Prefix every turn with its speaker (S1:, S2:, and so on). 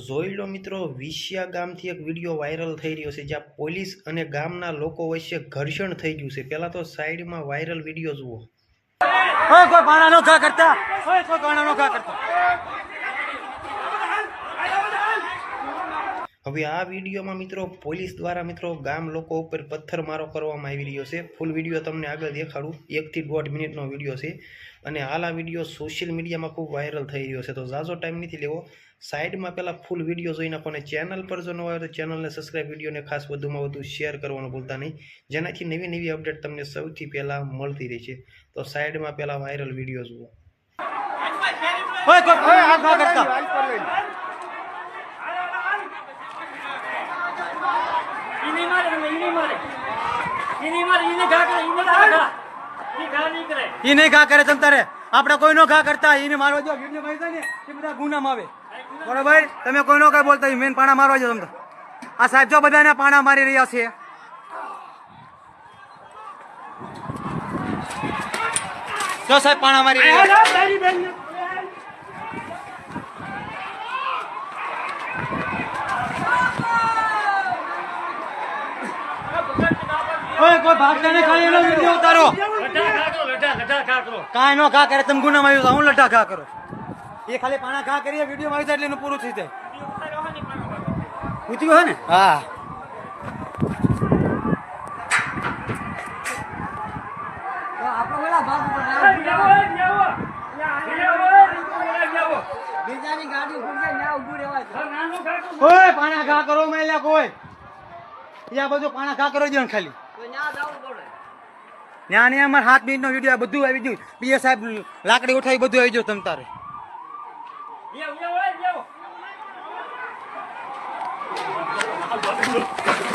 S1: જોઈ લો મિત્રો, વિશિયા ગામથી એક વિડીયો વાયરલ થઈ રહ્યો છે જ્યાં પોલીસ અને ગામના લોકો વચ્ચે ઘર્ષણ થઈ ગયું છે। પહેલા તો સાઈડમાં વાયરલ વિડીયો જુઓ।
S2: કોઈ પાણા નો ઘા કરતા, કોઈ પાણા નો ઘા કરતા।
S1: હવે આ વિડીયોમાં મિત્રો પોલીસ દ્વારા મિત્રો ગામ લોકો ઉપર પથ્થરમારો કરવામાં આવી રહ્યો છે। ફૂલ વિડીયો તમને આગળ દેખાડું। 1 થી 1.5 મિનિટનો વિડીયો છે અને હાલ આ વિડીયો સોશિયલ મીડિયામાં ખૂબ વાયરલ થઈ રહ્યો છે। તો ઝાઝો ટાઈમ નથી લેવો, સાઈડમાં પહેલાં ફૂલ વિડીયો જોઈ નાખો અને ચેનલ પર જો ન હોય તો ચેનલને સબસ્ક્રાઈબ, વિડીયોને ખાસ વધુમાં વધુ શેર કરવાનું ભૂલતા નહીં, જેનાથી નવી નવી અપડેટ તમને સૌથી પહેલાં મળતી રહી છે। તો સાઈડમાં પહેલાં વાયરલ વિડીયો જુઓ।
S2: नहीं घा करे तम तारे આપણે કોઈ નો ઘા કરતા, એને મારવા જો વિડિયો માં છે ને એ બધા ગુનામાં આવે। બરોબર, તમે કોઈ નો કઈ બોલતા, મેન પાણા મારવા જો તમે। આ સાહેબ જો બધાને પાણા મારી રહ્યા છે। જો સાહેબ પાણા મારી રહ્યા છે। ઓય કોઈ ભાગતા ને ખાલી એનો વિડિયો ઉતારો। લઢા કરો કાઈ નો ઘા કરે તમે ગુનામાં આવ્યો, હું લઢા ઘા કરો। એ ખાલી પાણા ઘા કરીએ વિડિયો માં આવી જાય એટલે એનું પૂરું થઈ જાય। ઉઠ્યું હે ને? હા, તો આપણો વેલા ભાગ ઉપર બીજાની ગાડી ઉભી છે ન્યા ઊભું રહેવાય। ઓય પાણા ઘા કરો મેલ્યા કોઈ, યા બધું પાણા ઘા કરો જો ખાલી ન્યા ને અમાર 7 મિનિટનો વિડિયો બધું આવી ગયું। બીએ સાહેબ લાકડી ઉઠાવી બધું આવી ગયું તમ તારે।